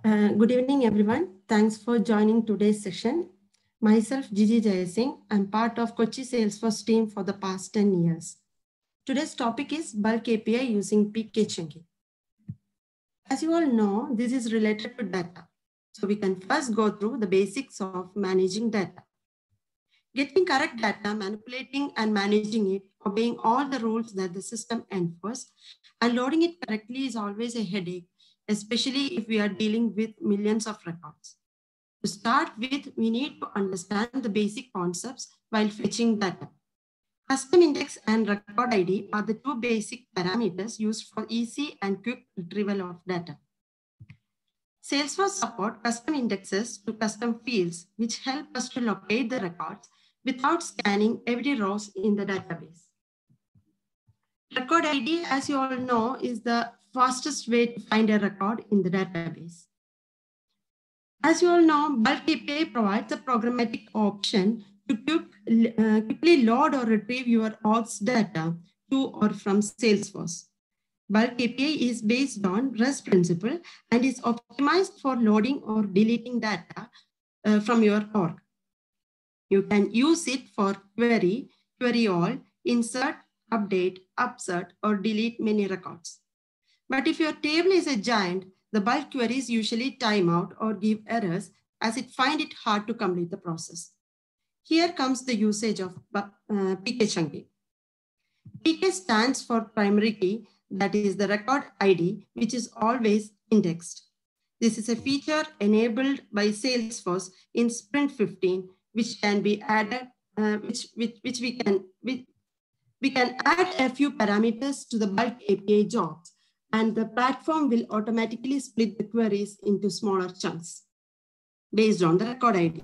Good evening, everyone. Thanks for joining today's session. Myself, Gigi Jayasingh. I'm part of Kochi Salesforce team for the past 10 years. Today's topic is bulk API using PK chunking. As you all know, this is related to data. So we can first go through the basics of managing data. Getting correct data, manipulating and managing it, obeying all the rules that the system enforces, and loading it correctly is always a headache, especially if we are dealing with millions of records. To start with, we need to understand the basic concepts while fetching data. Custom index and record ID are the two basic parameters used for easy and quick retrieval of data. Salesforce supports custom indexes to custom fields, which help us to locate the records without scanning every row in the database. Record ID, as you all know, is the fastest way to find a record in the database. As you all know, bulk API provides a programmatic option to quickly load or retrieve your org's data to or from Salesforce. Bulk API is based on REST principle and is optimized for loading or deleting data from your org. You can use it for query all, insert, update, upsert, or delete many records. But if your table is a giant, the bulk queries usually time out or give errors as it finds it hard to complete the process. Here comes the usage of PK chunking. PK stands for primary key, that is the record ID, which is always indexed. This is a feature enabled by Salesforce in Sprint 15, which can be added, we can add a few parameters to the bulk API jobs, and the platform will automatically split the queries into smaller chunks based on the record ID.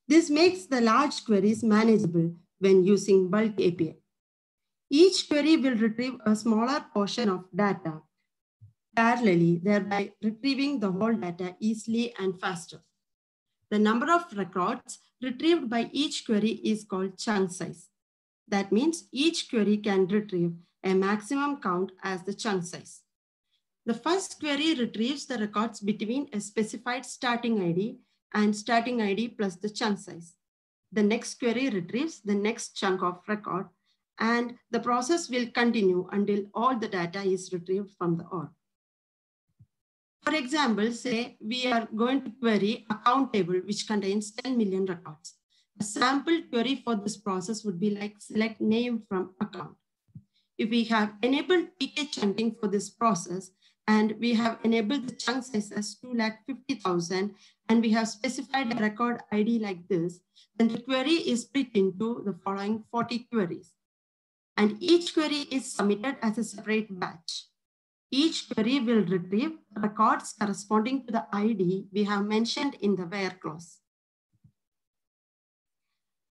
This makes the large queries manageable when using bulk API. Each query will retrieve a smaller portion of data parallelly, thereby retrieving the whole data easily and faster. The number of records retrieved by each query is called chunk size. That means each query can retrieve a maximum count as the chunk size. The first query retrieves the records between a specified starting ID and starting ID plus the chunk size. The next query retrieves the next chunk of record, and the process will continue until all the data is retrieved from the org. For example, say we are going to query account table, which contains 10 million records. A sample query for this process would be like select name from account. If we have enabled PK chunking for this process, and we have enabled the chunk size as 250,000, and we have specified a record ID like this, then the query is split into the following 40 queries. And each query is submitted as a separate batch. Each query will retrieve records corresponding to the ID we have mentioned in the where clause.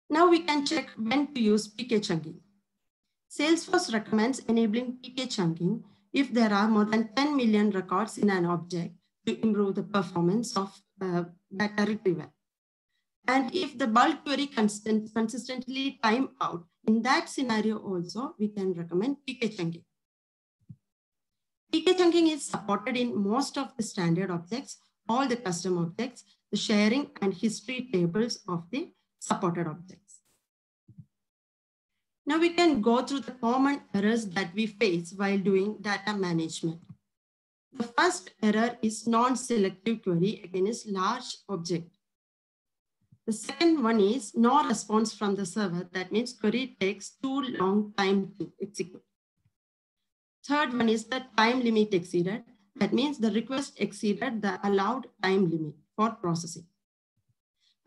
Now we can check when to use PK chunking. Salesforce recommends enabling PK chunking if there are more than 10 million records in an object to improve the performance of data retrieval. And if the bulk query consistently time out, in that scenario also, we can recommend PK chunking. PK chunking is supported in most of the standard objects, all the custom objects, the sharing and history tables of the supported objects. Now we can go through the common errors that we face while doing data management. The first error is non-selective query against large object. The second one is no response from the server. That means query takes too long time to execute. Third one is the time limit exceeded. That means the request exceeded the allowed time limit for processing.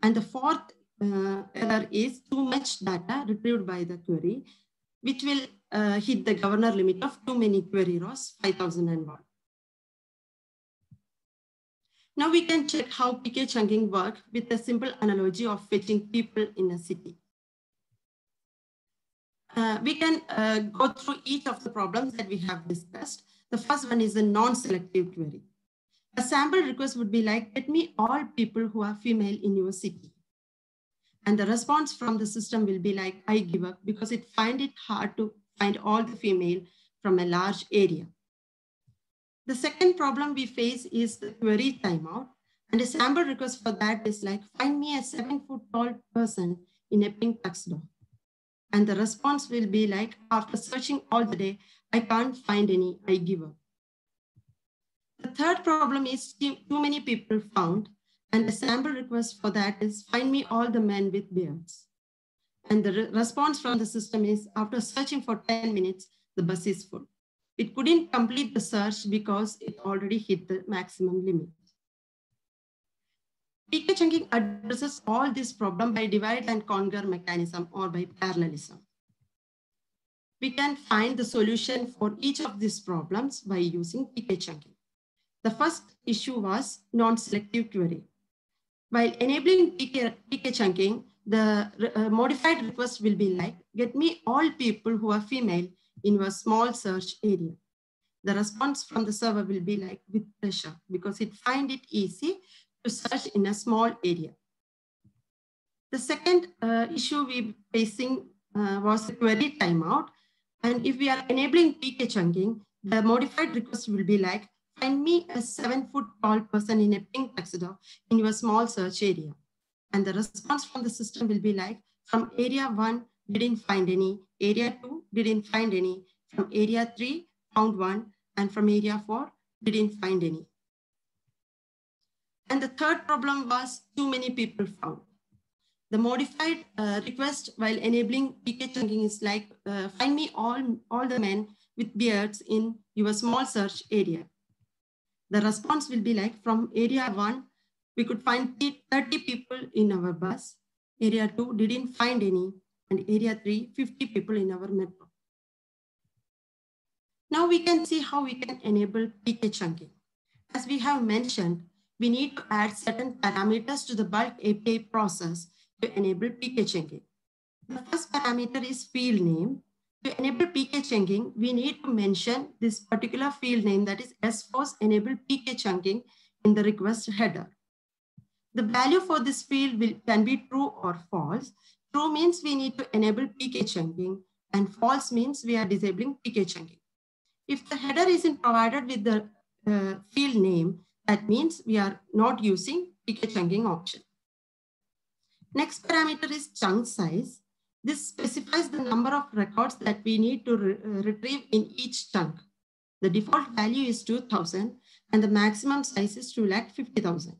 And the fourth error is too much data retrieved by the query, which will hit the governor limit of too many query rows, 5001. Now we can check how PK chunking works with a simple analogy of fetching people in a city. We can go through each of the problems that we have discussed. The first one is a non-selective query. A sample request would be like, get me all people who are female in your city. And the response from the system will be like, I give up, because it finds it hard to find all the female from a large area. The second problem we face is the query timeout. And a sample request for that is like, find me a 7-foot tall person in a pink tuxedo. And the response will be like, after searching all the day, I can't find any, I give up. The third problem is too many people found. And the sample request for that is, find me all the men with beards. And the response from the system is, after searching for 10 minutes, the bus is full. It couldn't complete the search because it already hit the maximum limit. PK chunking addresses all this problem by divide and conquer mechanism or by parallelism. We can find the solution for each of these problems by using PK chunking. The first issue was non-selective query. While enabling PK chunking, the modified request will be like, get me all people who are female in your small search area. The response from the server will be like, with pleasure, because it finds it easy to search in a small area. The second issue we facing was the query timeout. And if we are enabling PK chunking, the modified request will be like, find me a 7-foot tall person in a pink tuxedo in your small search area. And the response from the system will be like, from area 1, didn't find any, area 2, didn't find any, from area 3, found 1, and from area 4, didn't find any. And the third problem was too many people found. The modified request while enabling PK chunking is like, find me all the men with beards in your small search area. The response will be like, from area 1, we could find 30 people in our bus. Area 2 didn't find any. And area 3, 50 people in our metro. Now we can see how we can enable PK chunking. As we have mentioned, we need to add certain parameters to the bulk API process to enable PK chunking. The first parameter is field name. To enable PK chunking, we need to mention this particular field name, that is SFORCE enable PK chunking, in the request header. The value for this field can be true or false. True means we need to enable PK chunking, and false means we are disabling PK chunking. If the header isn't provided with the field name, that means we are not using PK chunking option. Next parameter is chunk size. This specifies the number of records that we need to retrieve in each chunk. The default value is 2000 and the maximum size is 250,000.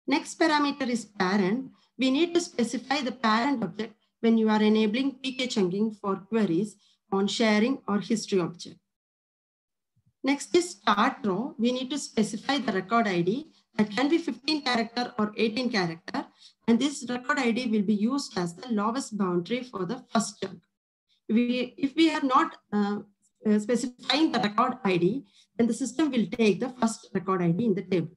Next parameter is parent. We need to specify the parent object when you are enabling PK chunking for queries on sharing or history object. Next is start row. We need to specify the record ID that can be 15 character or 18 character. And this record ID will be used as the lowest boundary for the first chunk. If we are not specifying the record ID, then the system will take the first record ID in the table.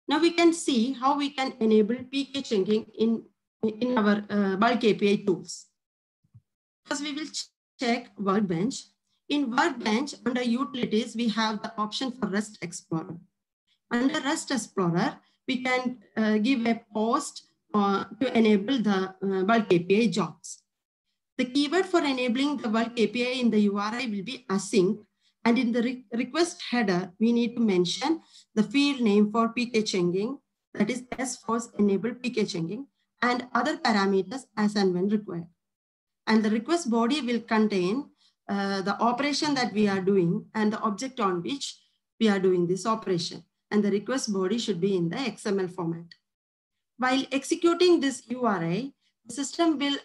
Now we can see how we can enable PK chunking in our bulk API tools. First, we will check Workbench. In Workbench, under Utilities, we have the option for REST Explorer. Under REST Explorer, we can give a post to enable the bulk API jobs. The keyword for enabling the bulk API in the URI will be async. And in the request header, we need to mention the field name for PK chunking, that is SFORCE enable PK chunking, and other parameters as and when required. And the request body will contain the operation that we are doing and the object on which we are doing this operation. And the request body should be in the XML format. While executing this URI, the system will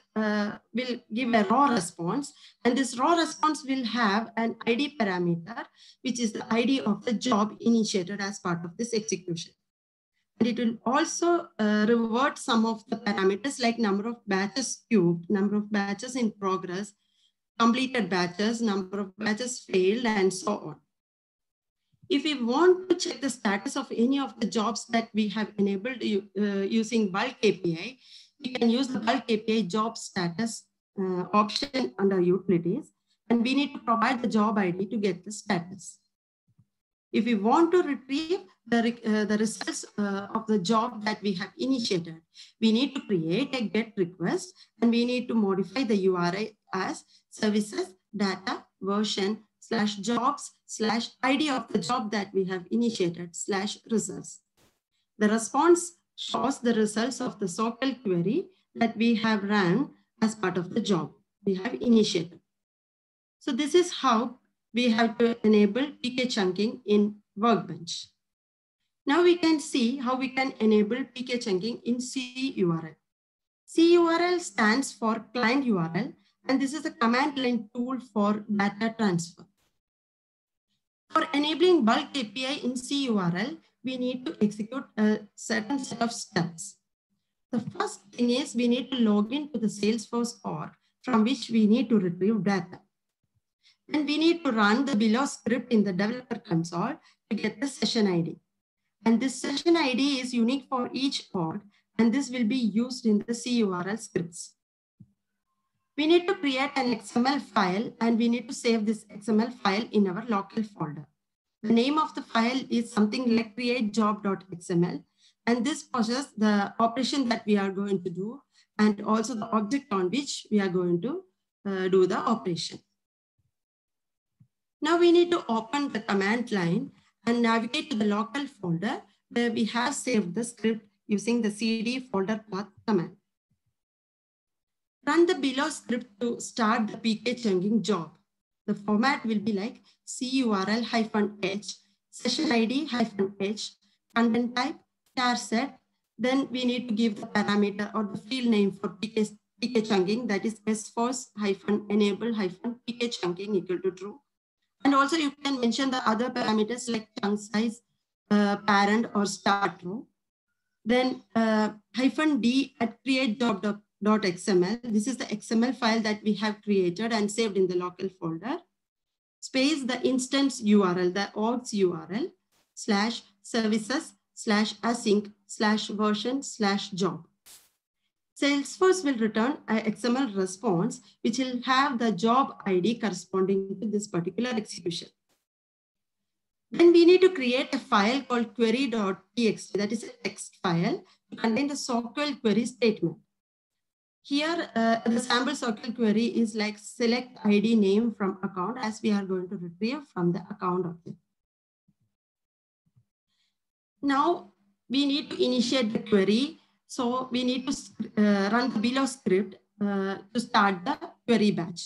give a raw response, and this raw response will have an ID parameter, which is the ID of the job initiated as part of this execution. And it will also revert some of the parameters like number of batches queued, number of batches in progress, completed batches, number of batches failed, and so on. If we want to check the status of any of the jobs that we have enabled using bulk API, we can use the bulk API job status option under utilities, and we need to provide the job ID to get the status. If we want to retrieve the results of the job that we have initiated, we need to create a GET request, and we need to modify the URI as services data version /jobs/ID of the job that we have initiated /results. The response shows the results of the SOQL query that we have run as part of the job we have initiated. So this is how we have to enable PK chunking in Workbench. Now we can see how we can enable PK chunking in CURL. CURL stands for client URL, and this is a command line tool for data transfer. For enabling bulk API in CURL, we need to execute a certain set of steps. The first thing is we need to log into the Salesforce org from which we need to retrieve data. And we need to run the below script in the developer console to get the session ID. And this session ID is unique for each org, and this will be used in the CURL scripts. We need to create an XML file, and we need to save this XML file in our local folder. The name of the file is something like createjob.xml, and this possesses the operation that we are going to do, and also the object on which we are going to do the operation. Now we need to open the command line and navigate to the local folder where we have saved the script using the cd folder path command. Run the below script to start the PK chunking job. The format will be like curl-h, session ID -h, content type, char set. Then we need to give the parameter or the field name for PK chunking, that is sforce-enable-PK chunking equal to true. And also you can mention the other parameters like chunk size, parent or start row. Then -d at createjob.xml. This is the XML file that we have created and saved in the local folder. Space the instance URL, the org's URL, /services/async/version/job. Salesforce will return an XML response, which will have the job ID corresponding to this particular execution. Then we need to create a file called query.txt, that is a text file to contain the SOQL query statement. Here, the sample SOQL query is like select ID name from account, as we are going to retrieve from the account object. Now we need to initiate the query. So we need to run the below script to start the query batch.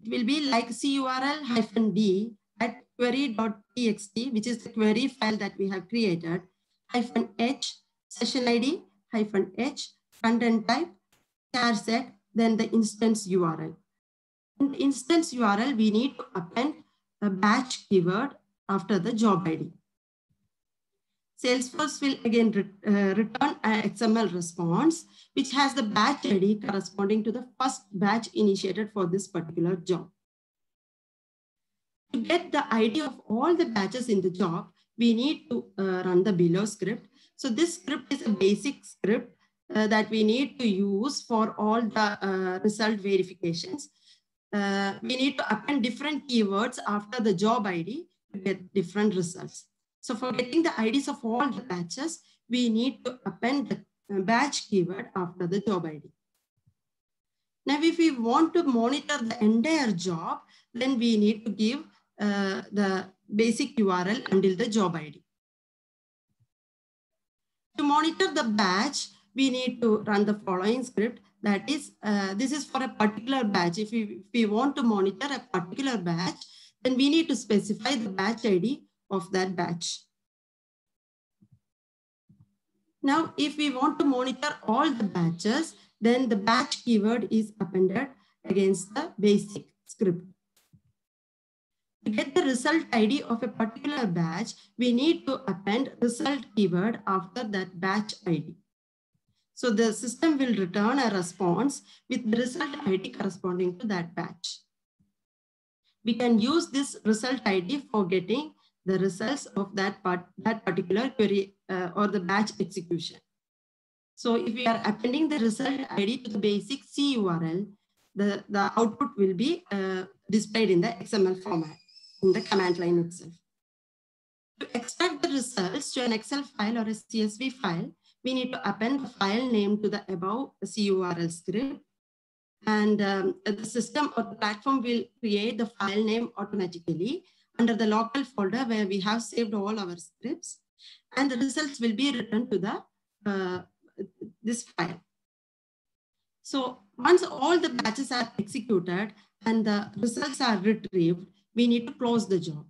It will be like curl-d at query.txt, which is the query file that we have created, -h, session ID, -h, content type, char set, then the instance URL. In the instance URL, we need to append a batch keyword after the job ID. Salesforce will again return an XML response, which has the batch ID corresponding to the first batch initiated for this particular job. To get the ID of all the batches in the job, we need to run the below script. So this script is a basic script that we need to use for all the result verifications. We need to append different keywords after the job ID to get different results. So for getting the IDs of all the batches, we need to append the batch keyword after the job ID. Now, if we want to monitor the entire job, then we need to give the basic URL until the job ID. To monitor the batch, we need to run the following script. That is, this is for a particular batch. If we want to monitor a particular batch, then we need to specify the batch ID of that batch. Now, if we want to monitor all the batches, then the batch keyword is appended against the basic script. To get the result ID of a particular batch, we need to append result keyword after that batch ID. So the system will return a response with the result ID corresponding to that batch. We can use this result ID for getting the results of that particular query or the batch execution. So if we are appending the result ID to the basic C URL, the output will be displayed in the XML format in the command line itself. To extract the results to an Excel file or a CSV file, we need to append the file name to the above CURL script. And the system or the platform will create the file name automatically under the local folder where we have saved all our scripts, and the results will be returned to the this file. So once all the batches are executed and the results are retrieved, we need to close the job.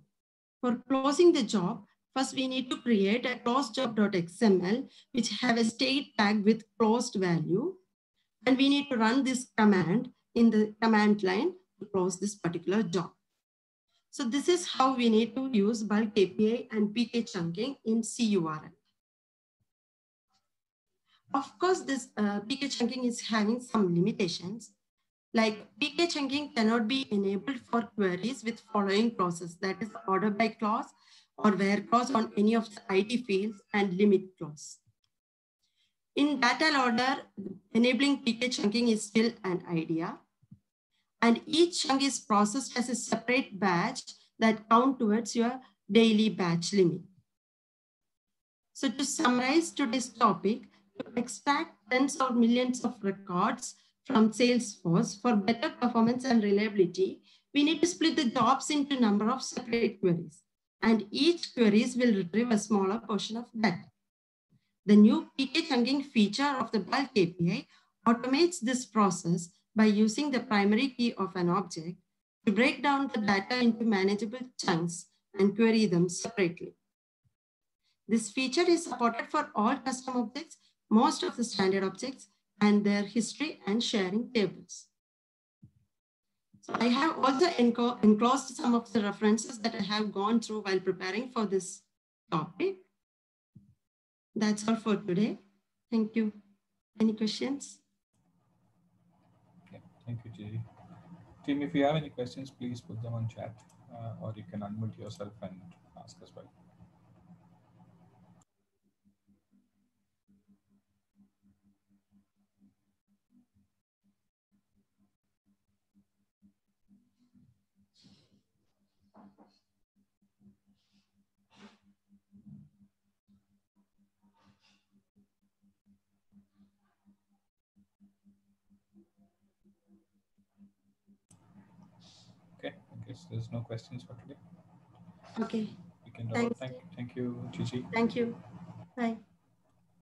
For closing the job, first we need to create a closejob.xml, which have a state tag with closed value. And we need to run this command in the command line to close this particular job. So this is how we need to use bulk API and PK chunking in CURL. Of course, this PK chunking is having some limitations. Like PK chunking cannot be enabled for queries with following clauses, that is order by clause or where clause on any of the IT fields and limit clause. In data loader, enabling PK chunking is still an idea. And each chunk is processed as a separate batch that count towards your daily batch limit. So to summarize today's topic, to extract tens or millions of records from Salesforce for better performance and reliability, we need to split the jobs into a number of separate queries. And each queries will retrieve a smaller portion of data. The new PK chunking feature of the bulk API automates this process by using the primary key of an object to break down the data into manageable chunks and query them separately. This feature is supported for all custom objects, most of the standard objects, and their history and sharing tables. So I have also enclosed some of the references that I have gone through while preparing for this topic. That's all for today. Thank you. Any questions? Okay, thank you, Gigi. Team, if you have any questions, please put them on chat, or you can unmute yourself and ask as well. Okay, I guess there's no questions for today. Okay. We can thank you, Gigi. Thank you. Bye.